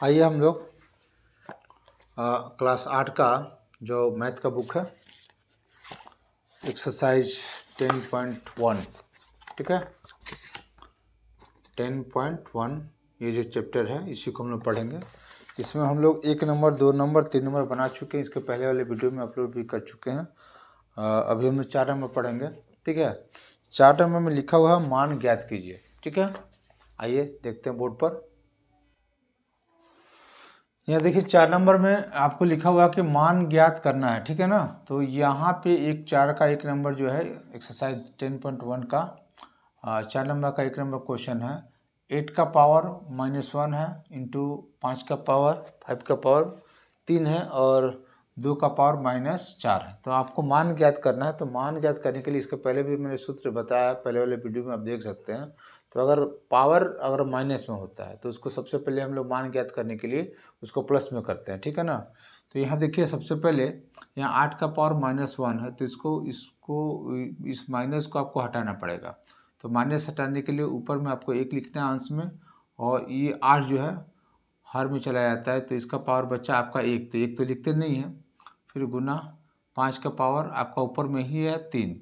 आइए हम लोग क्लास 8 का जो मैथ का बुक है एक्सरसाइज 10.1, ठीक है। 10.1 ये जो चैप्टर है इसी को हम लोग पढ़ेंगे। इसमें हम लोग 1 नंबर 2 नंबर 3 नंबर बना चुके हैं, इसके पहले वाले वीडियो में अपलोड भी कर चुके हैं। अभी हम लोग 4 नंबर पढ़ेंगे, ठीक है। 4 नंबर में लिखा हुआ है मान ज्ञात कीजिए, ठीक है। आइए देखते हैं बोर्ड पर। यहाँ देखिए 4 नंबर में आपको लिखा हुआ कि मान ज्ञात करना है, ठीक है ना। तो यहाँ पे 4 का 1 नंबर जो है एक्सरसाइज 10.1 का 4 नंबर का 1 नंबर क्वेश्चन है। 8 का पावर -1 है इंटू 5 का पावर 5 का पावर 3 है और 2 का पावर -4 है। तो आपको मान ज्ञात करना है। तो मान ज्ञात करने के लिए इसके पहले भी मैंने सूत्र बताया, पहले वाले वीडियो में आप देख सकते हैं। तो अगर पावर अगर माइनस में होता है तो उसको सबसे पहले हम लोग मान ज्ञात करने के लिए उसको प्लस में करते हैं, ठीक है ना। तो यहाँ देखिए सबसे पहले यहाँ 8 का पावर -1 है, तो इस माइनस को आपको हटाना पड़ेगा। तो माइनस हटाने के लिए ऊपर में आपको 1 लिखना है अंश में, और ये 8 जो है हर में चला जाता है, तो इसका पावर बचा आपका 1, तो 1 तो लिखते नहीं है। फिर गुना 5 का पावर आपका ऊपर में ही है 3,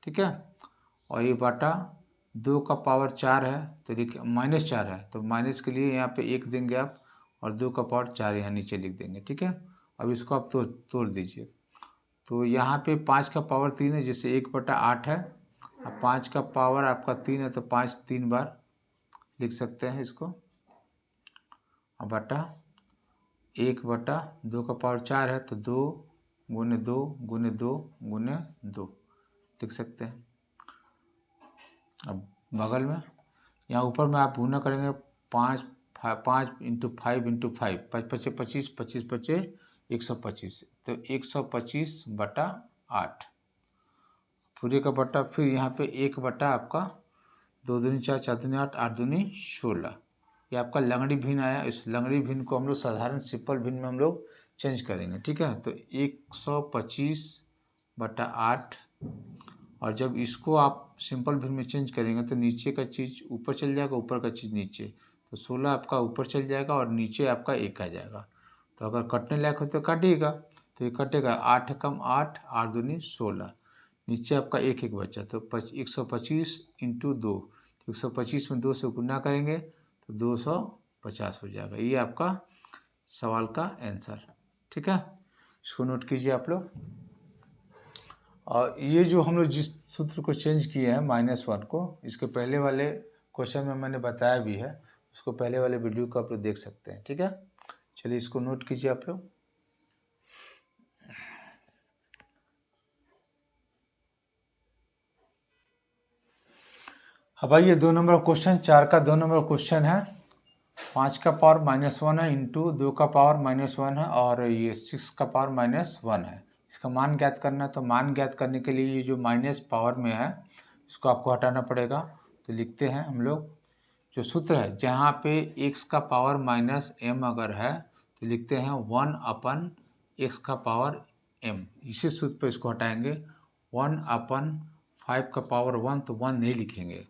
ठीक है। और ये बाटा 2 का पावर 4 है, तो देखिए -4 है, तो माइनस के लिए यहाँ पे 1 देंगे आप, और 2 का पावर 4 यहाँ नीचे लिख देंगे, ठीक है। अब इसको आप तोड़ दीजिए। तो यहाँ पे 5 का पावर 3 है, जिससे 1/8 है। अब 5 का पावर आपका 3 है, तो 5 3 बार लिख सकते हैं इसको। अब बटा 1/2 का पावर 4 है, तो 2 गुने 2 गुने 2 गुने 2 लिख सकते हैं। अब बगल में यहाँ ऊपर में आप गुना करेंगे 5 इंटू 5 इंटू 5, 5 पचे 25, 25 पचे 125, तो 125/8 पूरे का बटा। फिर यहाँ पे 1 बटा आपका 2 दूनी 4, 4 दूनी 8, 8 दूनी 16। ये आपका लंगड़ी भिन्न आया। इस लंगड़ी भिन्न को हम लोग साधारण सिंपल भिन्न में हम लोग चेंज करेंगे, ठीक है। तो 125/8, और जब इसको आप सिंपल भिन्न में चेंज करेंगे तो नीचे का चीज़ ऊपर चल जाएगा, ऊपर का चीज़ नीचे। तो 16 आपका ऊपर चल जाएगा और नीचे आपका 1 आ जाएगा। तो अगर कटने लायक हो तो काटिएगा, तो ये कटेगा 8 कम 8, 8 दूनी 16, नीचे आपका 1 1 बचा, तो 125 इंटू 2, 125 में 2 से गुना करेंगे तो 250 हो जाएगा। ये आपका सवाल का आंसर, ठीक है। इसको नोट कीजिए आप लोग। और ये जो हम लोग जिस सूत्र को चेंज किए हैं -1 को, इसके पहले वाले क्वेश्चन में मैंने बताया भी है, उसको पहले वाले वीडियो को आप लोग देख सकते हैं, ठीक है। चलिए इसको नोट कीजिए आप लोग। अब आइए 2 नंबर क्वेश्चन, 4 का 2 नंबर क्वेश्चन है। 5 का पावर -1 है इंटू 2 का पावर -1 है, और ये 6 का पावर -1 है। इसका मान ज्ञात करना है। तो मान ज्ञात करने के लिए ये जो माइनस पावर में है इसको आपको हटाना पड़ेगा। तो लिखते हैं हम लोग जो सूत्र है, जहाँ पे x का पावर -m अगर है तो लिखते हैं 1/x का पावर m। इसी सूत्र पे इसको हटाएंगे। 1/5 का पावर 1, तो 1 नहीं लिखेंगे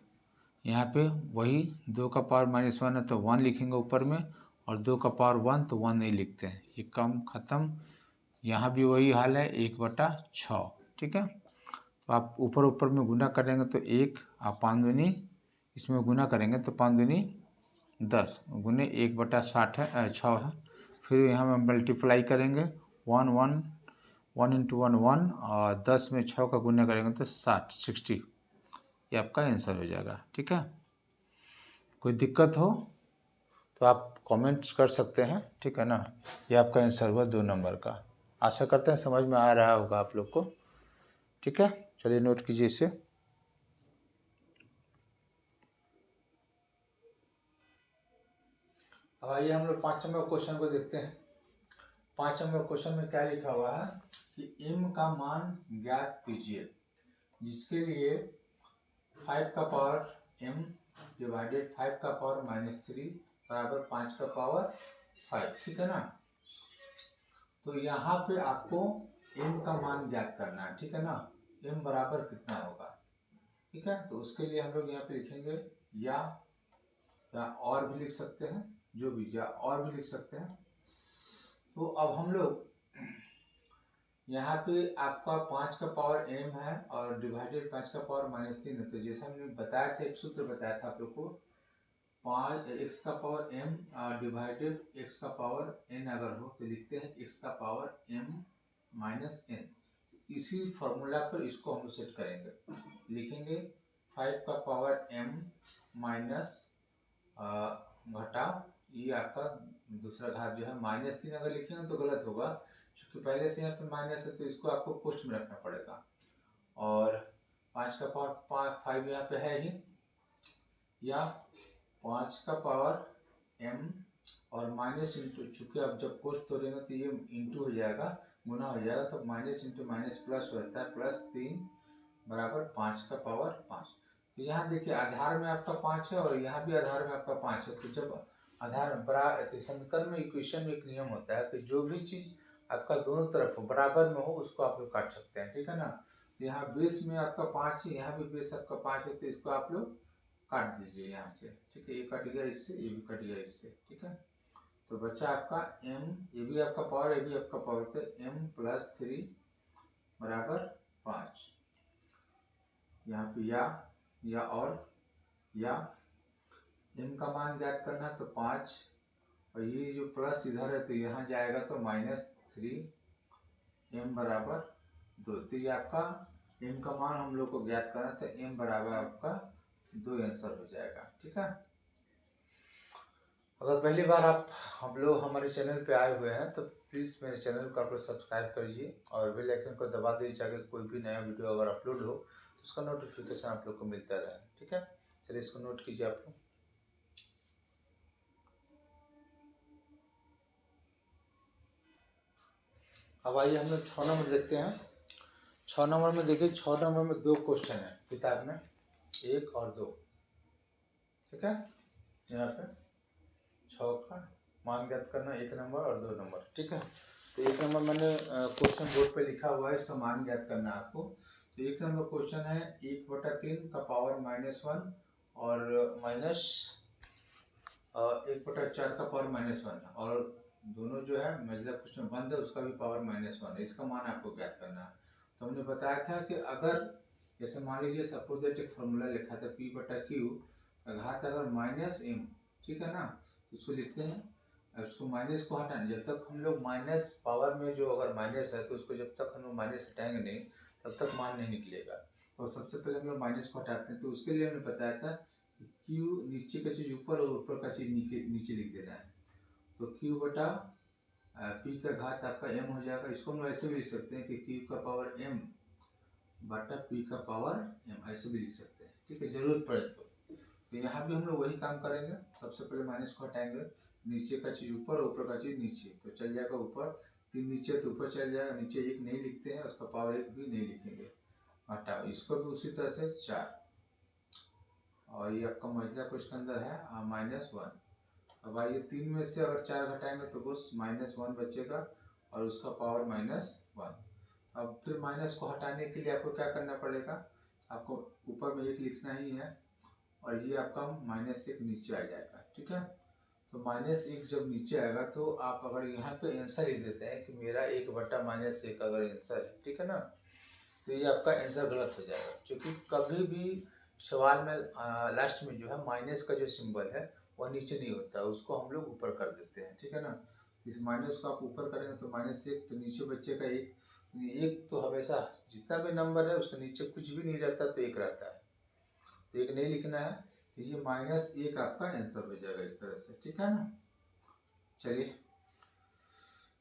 यहाँ पे। वही 2 का पावर -1 है तो 1 लिखेंगे ऊपर में, और 2 का पावर 1 तो 1 नहीं लिखते हैं। ये कम ख़त्म। यहाँ भी वही हाल है, 1/6, ठीक है। तो आप ऊपर ऊपर में गुना करेंगे तो 1, आप 5 दूनी इसमें गुना करेंगे तो 5 दूनी 10 गुने 1/60 है 6 है। फिर यहाँ में मल्टीप्लाई करेंगे 1 1 1 इंटू 1 1, और 10 में 6 का गुना करेंगे तो 60। ये आपका आंसर हो जाएगा, ठीक है। कोई दिक्कत हो तो आप कमेंट्स कर सकते हैं, ठीक है ना। ये आपका आंसर हुआ 2 नंबर का। आशा करते हैं समझ में आ रहा होगा आप लोग को, ठीक है। चलिए नोट कीजिए इसे। अब आइए हम लोग 5 नंबर क्वेश्चन को देखते हैं। 5 नंबर क्वेश्चन में क्या लिखा हुआ है कि m का मान ज्ञात कीजिए, जिसके लिए 5 का पावर m डिवाइडेड 5 का पावर -3 बराबर 5 का पावर 5, ठीक है ना। तो यहाँ पे आपको m का मान ज्ञात करना है, ठीक है ना। m बराबर कितना होगा, ठीक है। तो उसके लिए हम लोग यहाँ पे लिखेंगे या और भी लिख सकते हैं, जो भी, या और भी लिख सकते हैं। तो अब हम लोग यहाँ पे आपका 5 का पावर m है और डिवाइडेड 5 का पावर -3 है। तो जैसे हमने बताया था, एक सूत्र बताया था आप लोग को, 5 x का पावर m डिवाइडेड x का पावर n अगर हो तो लिखते हैं x का पावर m माइनस n। इसी फॉर्मूला पर इसको हम सेट करेंगे, लिखेंगे 5 का पावर m माइनस घटा ये आपका दूसरा घात जो है -3। अगर लिखेंगे तो गलत होगा, क्योंकि पहले से यहाँ पे माइनस है तो इसको आपको पोस्ट में रखना पड़ेगा। और 5 का पावर 5 यहाँ पे है ही, या 5 का पावर m और माइनस इंटू, चूँकि आप जब पोस्ट तोड़ेंगे तो ये इंटू हो जाएगा, गुना हो जाएगा, तो माइनस इंटू माइनस प्लस होता है, +3 बराबर 5 का पावर 5। तो यहाँ देखिए आधार में आपका 5 है और यहाँ भी आधार में आपका 5 है। तो जब आधार तो समीकरण में, इक्वेशन में एक नियम होता है कि जो भी चीज़ आपका दोनों तरफ बराबर में हो उसको आप लोग काट सकते हैं, ठीक है ना। तो यहाँ बेस में आपका 5 है, यहाँ भी बेस आपका 5 है, तो इसको आप लोग काट दीजिए यहाँ से, ठीक है। ये कट गया इससे, ये भी कट गया इससे, ठीक है। तो बच्चा आपका m, ये भी आपका पावर, ये भी आपका पावर, तो m+3 बराबर 5। यहाँ पे या और या m का मान ज्ञात करना तो 5, और ये जो प्लस इधर है तो यहाँ जाएगा तो -3, m बराबर 2। तो ये आपका m का मान हम लोग को ज्ञात करना, तो m बराबर आपका 2 आंसर हो जाएगा, ठीक है। अगर पहली बार हम लोग हमारे चैनल पे आए हुए हैं तो प्लीज़ मेरे चैनल को आप लोग सब्सक्राइब करिए और बेल आइकन को दबा दीजिए, ताकि कोई भी नया वीडियो अगर अपलोड हो तो उसका नोटिफिकेशन आप लोग को मिलता रहे, ठीक है। चलिए इसको नोट कीजिए आप लोग। अब आइए हम लोग 6 नंबर देखते हैं। 6 नंबर में देखिए, 6 नंबर में 2 क्वेश्चन है किताब में, 1 और 2, ठीक है। यहाँ पे 6 का मान ज्ञात करना, 1 नंबर और 2 नंबर, ठीक है। तो 1 नंबर मैंने क्वेश्चन बोर्ड पे लिखा हुआ है, इसका मान ज्ञात करना है आपको। तो 1 नंबर क्वेश्चन है 1/3 का पावर -1 और माइनस 1/4 का पावर -1, और दोनों जो है मझला क्वेश्चन बंद है, उसका भी पावर -1 है। इसका मान आपको ज्ञात करना है। तो हमने बताया था कि अगर जैसे मान लीजिए सपोज दैट एक फॉर्मूला लिखा था P/Q का घात अगर -m, ठीक है ना, तो इसको लिखते हैं। अब उसको माइनस को हटाना, जब तक हम लोग माइनस पावर में जो अगर माइनस है तो उसको जब तक हम लोग माइनस हटाएंगे नहीं तब तक मान नहीं निकलेगा। तो सबसे पहले हम लोग माइनस को हटाते हैं। तो उसके लिए हमने बताया था कि Q नीचे का चीज़ ऊपर और ऊपर का चीज़ नीचे लिख देना है। तो Q बटा P का घात आपका m हो जाएगा। इसको हम ऐसे भी लिख सकते हैं कि Q का पावर m बटा P का पावर m, ऐसे भी लिख सकते हैं, ठीक है, जरूरत पड़े तो यहाँ भी हम लोग वही काम करेंगे। सबसे पहले माइनस को हटाएंगे, नीचे का चीज़ ऊपर, ऊपर का चीज़ नीचे, तो चल जाएगा ऊपर 3 नीचे तो ऊपर चल जाएगा, नीचे 1 नहीं लिखते हैं, उसका पावर 1 भी नहीं लिखेंगे, हटाओ। इसको भी उसी तरह से 4, और ये आपका मझला कुछ के अंदर है -1। अब आइए 3 में से अगर 4 घटाएंगे तो बस -1 बचेगा और उसका पावर -1। अब फिर माइनस को हटाने के लिए आपको क्या करना पड़ेगा, आपको ऊपर में 1 लिखना ही है और ये आपका -1 नीचे आ जाएगा, ठीक है। तो -1 जब नीचे आएगा तो आप अगर यहाँ पे आंसर लिख देते हैं कि मेरा 1/-1 अगर आंसर है, ठीक है ना, तो ये आपका आंसर गलत हो जाएगा, क्योंकि कभी भी सवाल में लास्ट में जो है माइनस का जो सिंबल है वह नीचे नहीं होता, उसको हम लोग ऊपर कर देते हैं, ठीक है ना। इस माइनस को आप ऊपर करेंगे तो -1, तो नीचे बचेगा 1। एक तो हमेशा जितना भी नंबर है उसके नीचे कुछ भी नहीं रहता तो 1 रहता है, तो 1 नहीं लिखना है। तो ये -1 आपका आंसर हो जाएगा इस तरह से, ठीक है ना। चलिए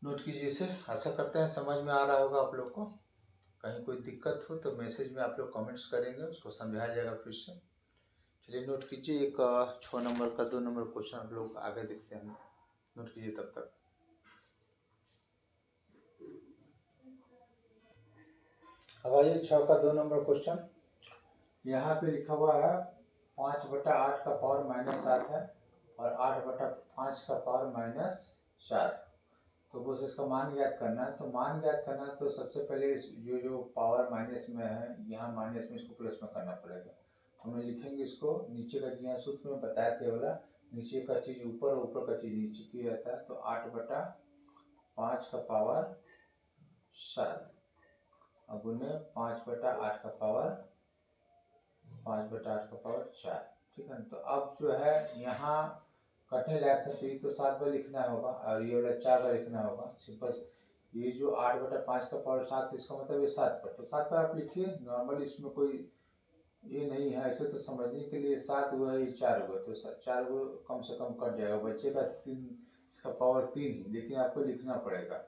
नोट कीजिए इसे। आशा करते हैं समझ में आ रहा होगा आप लोग को। कहीं कोई दिक्कत हो तो मैसेज में आप लोग कमेंट्स करेंगे, उसको समझाया जाएगा फिर से। चलिए नोट कीजिए। एक 6 नंबर का 2 नंबर क्वेश्चन आप लोग आगे देखते हैं, नोट कीजिए तब तक। अब आइए 6 का 2 नंबर क्वेश्चन। यहाँ पे लिखा हुआ है 5/8 का पावर -7 है और 8/5 का पावर -4। तो बस इसका मान ज्ञात करना है। तो मान ज्ञात करना है तो सबसे पहले जो पावर माइनस में है, यहाँ माइनस में इसको प्लस में करना पड़ेगा। तो हम लिखेंगे इसको नीचे का, यहाँ सूत्र में बताया थे वाला नीचे का चीज़ ऊपर, ऊपर का चीज़ नीचे किया जाता है। तो 8/5 का पावर 7 और गुने 5/8 का पावर 4। ठीक है। तो अब जो है यहाँ कटने लायक है, तो ये तो 7 बार लिखना होगा और ये वाला 4 बार लिखना होगा। सिंपल, ये जो 8/5 का पावर 7, इसका मतलब ये 7 पर, तो 7 पर आप लिखिए। नॉर्मली इसमें कोई ये नहीं है, ऐसे तो समझने के लिए 7 हुआ, ये 4 हुआ, तो 4 को कम से कम कट जाएगा, बचेगा 3, इसका पावर 3 ही, लेकिन आपको लिखना पड़ेगा।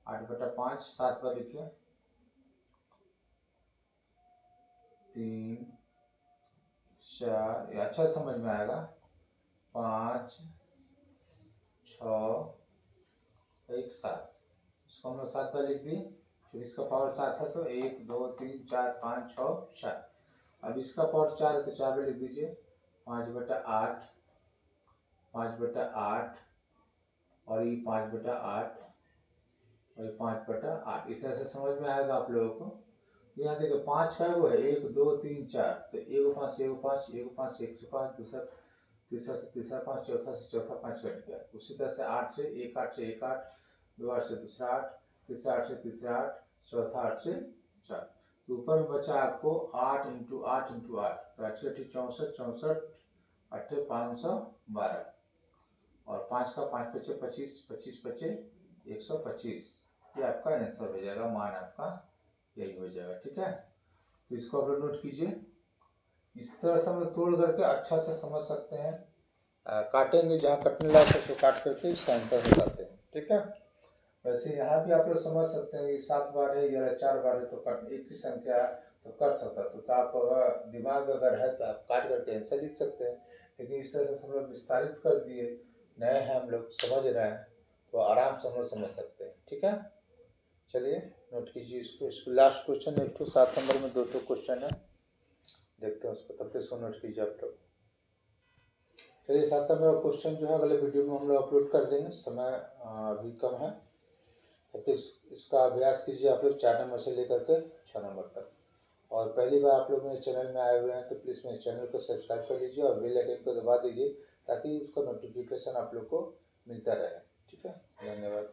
8/5 7 पर लिखिए, 3 4, ये अच्छा समझ में आएगा। 5 6 1 7, इसको हम लोग 7 पर लिख दिए। फिर इसका पावर 7 है, तो 1 2 3 4 5 6 7। अब इसका पावर 4 है, तो 4 पे लिख दीजिए। 5/8, 5/8 और ये 5/8 और ये 5/8। इस तरह से समझ में आएगा आप लोगों को। यहाँ देखो 5 का वो है 1 2 3 4, तो 1 5 1 5 1 5 1 5, दूसरा तीसरा से तीसरा 5, चौथा से चौथा 5 कट गया। उसी तरह से 8 से 1 8 से 1 8, 2 8 से दूसरा 8, तीसरा 8 से तीसरा 8, चौथा 8 से 4। तो ऊपर में बचा आपको 8 × 8 × 8, तो 8 64 64 8 512 और 5 का 5 5 25 25 25 125। ये आपका आंसर हो जाएगा, मान आपका यही हो जाएगा। ठीक है, तो इसको आप लोग नोट कीजिए। इस तरह से हम लोग तोड़ करके अच्छा से समझ सकते हैं। काटेंगे, जहाँ कटने लगा उसको काट करके इसका आंसर बताते हैं। ठीक है, वैसे यहाँ भी आप लोग समझ सकते हैं कि 7 बार है या 4 बार है, तो कट एक ही संख्या तो कर सकता, तो आप अगर दिमाग अगर है तो आप काट करके आंसर लिख सकते हैं। लेकिन इस तरह से हम लोग विस्तारित कर दिए, नए हैं हम लोग, समझ रहे हैं, तो आराम से हम लोग समझ सकते हैं। ठीक है, चलिए नोट कीजिए इसको लास्ट क्वेश्चन, 1 7 नंबर में 2 क्वेश्चन है, देखते हैं उसको, तब तक इसको नोट कीजिए आप लोग। चलिए 7 नंबर क्वेश्चन जो है अगले वीडियो में हम लोग अपलोड कर देंगे, समय अभी कम है, तब तक इसका अभ्यास कीजिए आप लोग 4 नंबर से लेकर के 6 नंबर तक। और पहली बार आप लोग मेरे चैनल में आए हुए हैं तो प्लीज़ मेरे चैनल को सब्सक्राइब कर लीजिए और बेल आइकन को दबा दीजिए, ताकि उसका नोटिफिकेशन आप लोग को मिलता रहे। ठीक है, धन्यवाद।